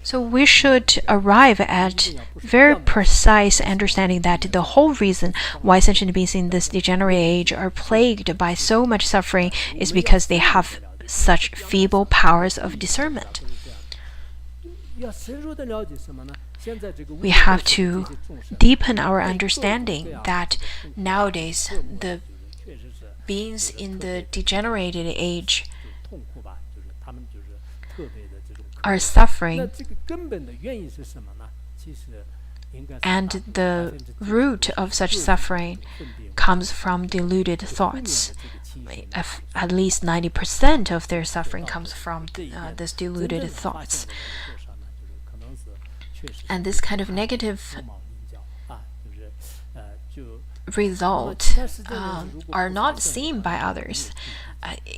So we should arrive at very precise understanding that the whole reason why sentient beings in this degenerate age are plagued by so much suffering is because they have such feeble powers of discernment. We have to deepen our understanding that nowadays the beings in the degenerated age are suffering, and the root of such suffering comes from deluded thoughts. At least 90% of their suffering comes from this deluded thoughts. And this kind of negative result are not seen by others.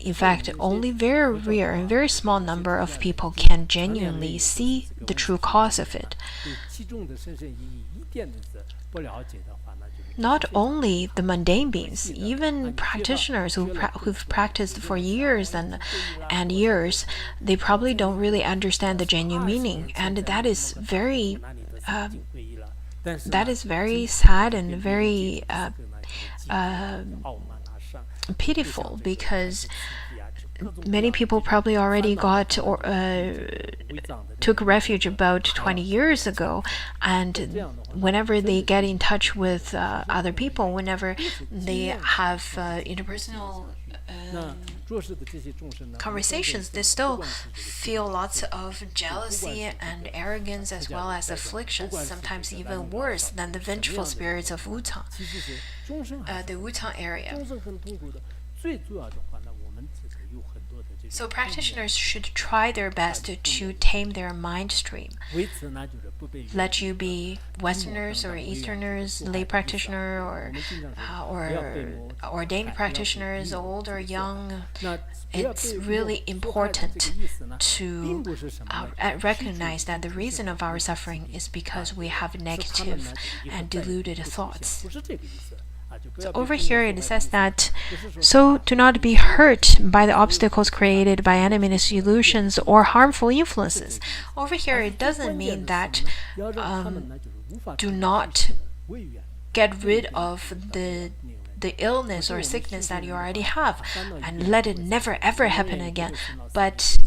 In fact, only very rare and very small number of people can genuinely see the true cause of it. Not only the mundane beings, even practitioners who've practiced for years and years, they probably don't really understand the genuine meaning, and that is very sad and very pitiful, because many people probably already got or took refuge about 20 years ago, and whenever they get in touch with other people, whenever they have interpersonal conversations, they still feel lots of jealousy and arrogance as well as afflictions, sometimes even worse than the vengeful spirits of Wutang, the Wutang area. So practitioners should try their best to tame their mind stream. Let you be Westerners or Easterners, lay practitioner or ordained practitioners, old or young, it's really important to recognize that the reason of our suffering is because we have negative and deluded thoughts. So over here it says that, so do not be hurt by the obstacles created by enemies, illusions, or harmful influences. Over here it doesn't mean that do not get rid of the illness or sickness that you already have and let it never ever happen again. But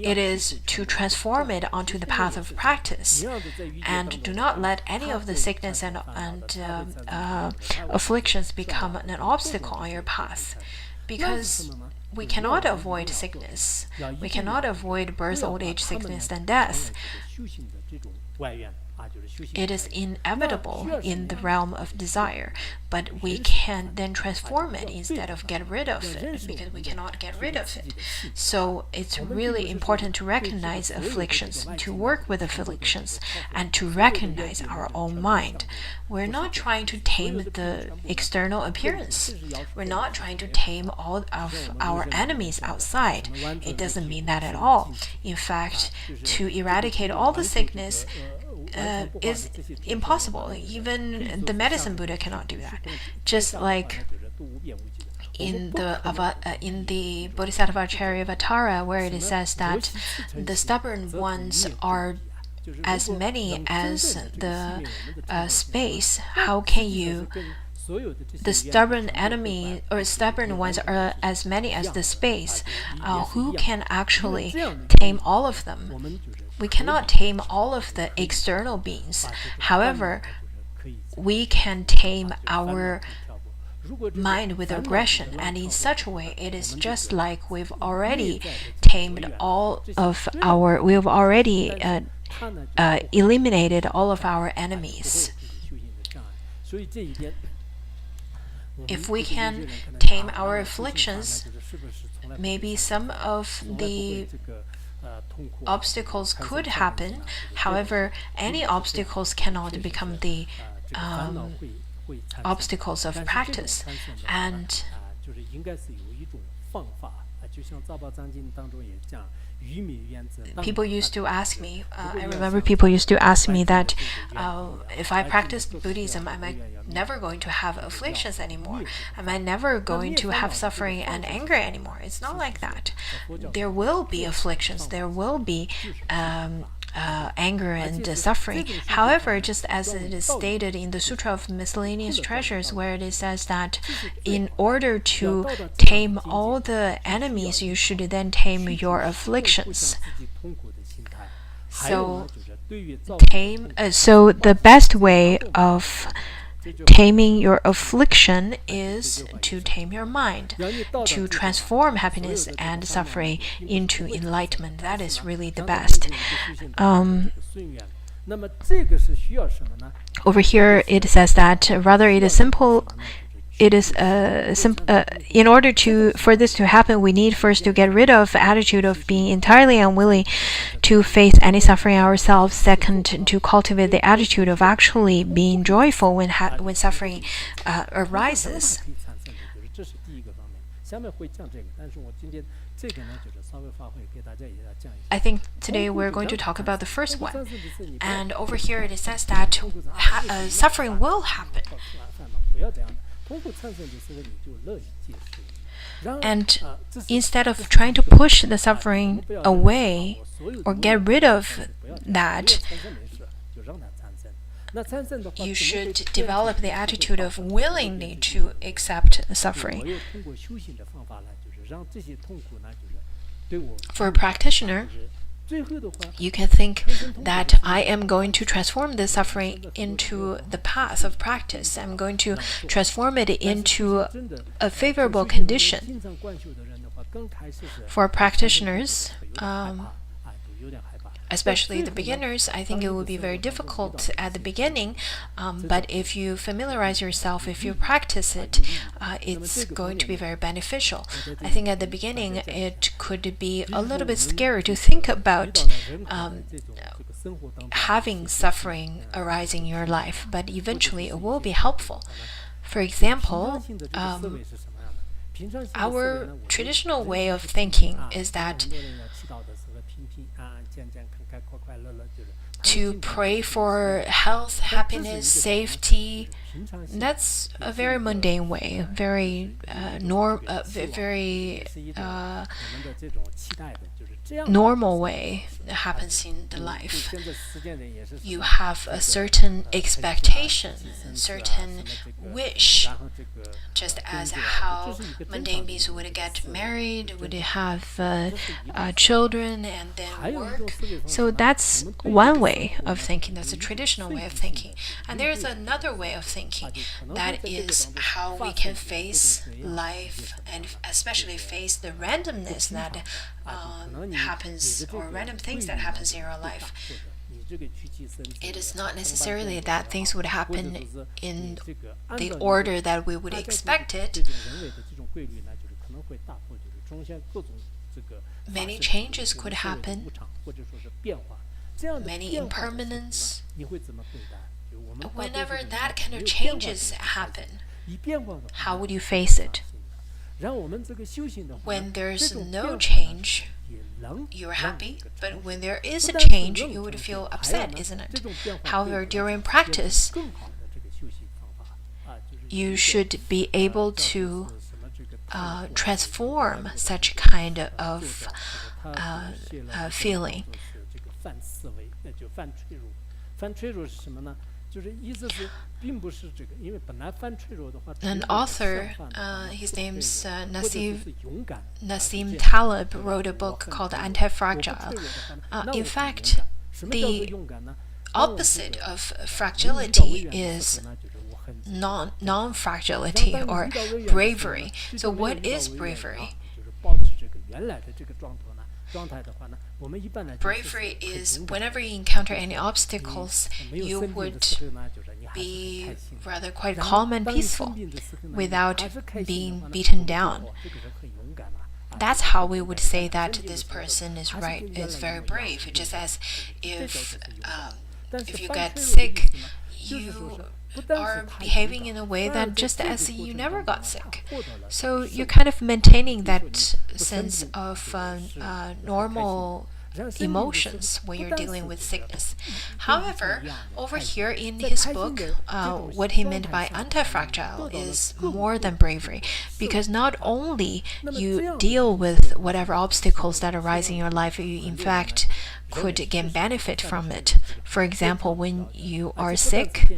it is to transform it onto the path of practice, and do not let any of the sickness and afflictions become an obstacle on your path, because we cannot avoid sickness. We cannot avoid birth, old age, sickness, and death. It is inevitable in the realm of desire, but we can then transform it instead of get rid of it, because we cannot get rid of it. So it's really important to recognize afflictions, to work with afflictions, and to recognize our own mind. We're not trying to tame the external appearance. We're not trying to tame all of our enemies outside. It doesn't mean that at all. In fact, to eradicate all the sickness is impossible. Even the medicine Buddha cannot do that. Just like in the Bodhisattva Charyavatara, where it says that the stubborn ones are as many as the space. How can you? The stubborn enemy or stubborn ones are as many as the space. Who can actually tame all of them? We cannot tame all of the external beings. However, we can tame our mind with aggression, and in such a way it is just like we've already tamed all of our, we've already eliminated all of our enemies. If we can tame our afflictions, maybe some of the obstacles could happen. However, any obstacles cannot become the obstacles of practice. And People used to ask me, I remember people used to ask me that if I practiced Buddhism, am I never going to have afflictions anymore? Am I never going to have suffering and anger anymore? It's not like that. There will be afflictions, there will be anger and suffering. However, just as it is stated in the Sutra of Miscellaneous Treasures, where it says that in order to tame all the enemies, you should then tame your afflictions. So the best way of taming your affliction is to tame your mind, to transform happiness and suffering into enlightenment. That is really the best. Over here it says that rather it is simple. It is in order for this to happen, we need first to get rid of the attitude of being entirely unwilling to face any suffering ourselves. Second, to cultivate the attitude of actually being joyful when suffering arises. I think today we're going to talk about the first one. And over here it says that suffering will happen. And instead of trying to push the suffering away or get rid of that, you should develop the attitude of willingly to accept the suffering. For a practitioner, you can think that I am going to transform this suffering into the path of practice. I'm going to transform it into a favorable condition. For practitioners, especially the beginners, I think it will be very difficult at the beginning, but if you familiarize yourself, if you practice it, it's going to be very beneficial. I think at the beginning it could be a little bit scary to think about having suffering arising in your life, but eventually it will be helpful. For example, our traditional way of thinking is that to pray for health, happiness, safety, that's a very mundane way, very normal way that happens in the life. You have a certain expectation, a certain wish, just as how mundane beings would get married, would have children and then work. So that's one way of thinking, that's a traditional way of thinking. And there is another way of thinking, that is how we can face life and especially face the randomness that happens, or random things that happens in our life. It is not necessarily that things would happen in the order that we would expect it. Many changes could happen, many impermanence. Whenever that kind of changes happen, how would you face it? When there's no change, you're happy, but when there is a change, you would feel upset, isn't it? However, during practice, you should be able to transform such kind of feeling. An author, his name's Nassim Taleb, wrote a book called Anti-Fragile. In fact, the opposite of fragility is non-fragility or bravery. So what is bravery? Bravery is whenever you encounter any obstacles, you would be rather quite calm and peaceful without being beaten down. That's how we would say that this person is very brave. Just as if you get sick, you are behaving in a way that just as you never got sick. So you're kind of maintaining that sense of normal emotions when you're dealing with sickness. However, over here in his book, what he meant by anti-fragile is more than bravery, because not only you deal with whatever obstacles that arise in your life, you in fact could gain benefit from it. For example, when you are sick,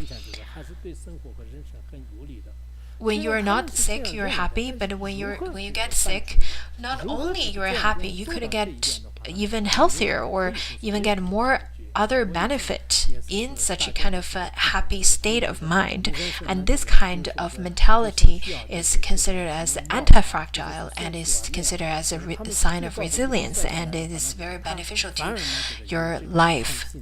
when you are not sick, you're happy, but when you get sick, not only you're happy, you could get even healthier or even get more other benefit in such a kind of a happy state of mind. And this kind of mentality is considered as anti-fragile and is considered as a sign of resilience, and it is very beneficial to your life.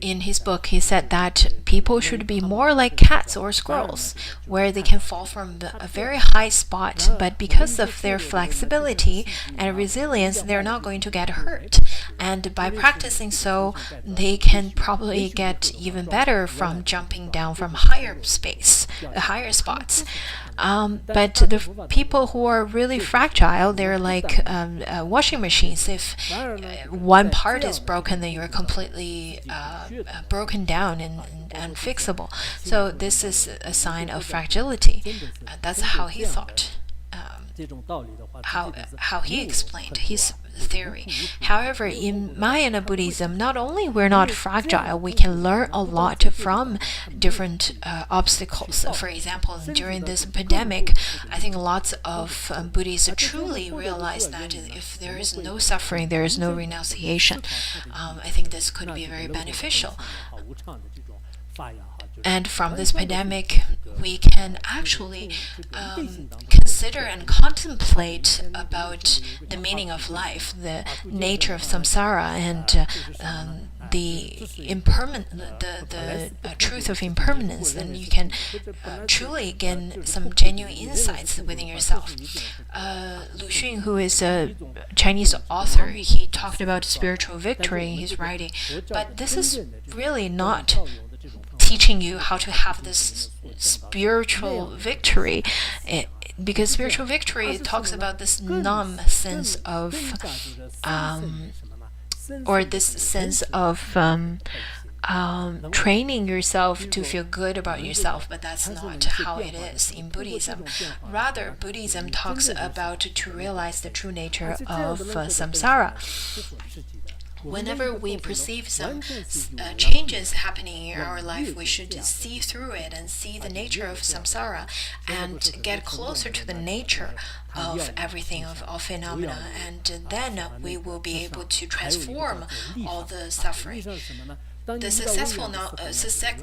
In his book, he said that people should be more like cats or squirrels, where they can fall from a very high spot, but because of their flexibility and resilience, they're not going to get hurt. And by practicing so, they can probably get even better from jumping down from higher spots. But the people who are really fragile, they're like washing machines. If one part is broken, then you're completely broken down and unfixable. So this is a sign of fragility. That's how he thought. How he explained his theory. However, in Mahayana Buddhism, not only we're not fragile, we can learn a lot from different obstacles. For example, during this pandemic, I think lots of Buddhists truly realize that if there is no suffering, there is no renunciation. I think this could be very beneficial. And from this pandemic, we can actually consider and contemplate about the meaning of life, the nature of samsara, and the truth of impermanence. Then you can truly gain some genuine insights within yourself. Lu Xun, who is a Chinese author, he talked about spiritual victory in his writing, but this is really not teaching you how to have this spiritual victory, because spiritual victory talks about this numb sense of or this sense of training yourself to feel good about yourself, but that's not how it is in Buddhism. Rather, Buddhism talks about to realize the true nature of samsara. Whenever we perceive some changes happening in our life, we should see through it and see the nature of samsara and get closer to the nature of everything, of all phenomena, and then we will be able to transform all the suffering. The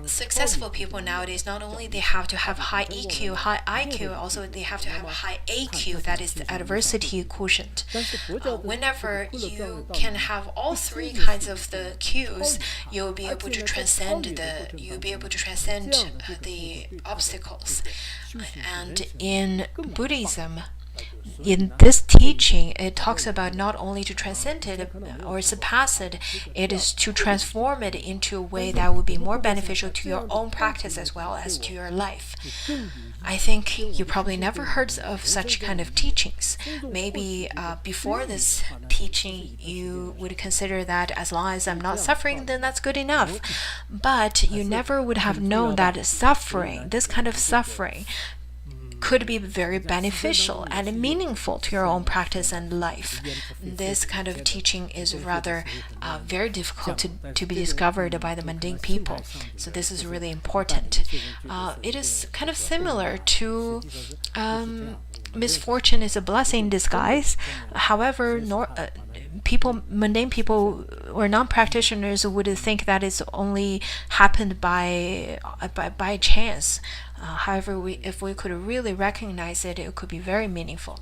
successful people nowadays, not only they have to have high EQ, high IQ, also they have to have high AQ, that is the adversity quotient. Whenever you can have all three kinds of the Qs, you'll be able to transcend the obstacles. And in Buddhism, in this teaching, it talks about not only to transcend it or surpass it, it is to transform it into a way that would be more beneficial to your own practice as well as to your life. I think you probably never heard of such kind of teachings. Maybe before this teaching, you would consider that as long as I'm not suffering, then that's good enough. But you never would have known that suffering, this kind of suffering, could be very beneficial and meaningful to your own practice and life. This kind of teaching is rather very difficult to be discovered by the mundane people. So this is really important. It is kind of similar to misfortune is a blessing in disguise. However, mundane people or non-practitioners would think that it's only happened by chance. However, if we could really recognize it, it could be very meaningful.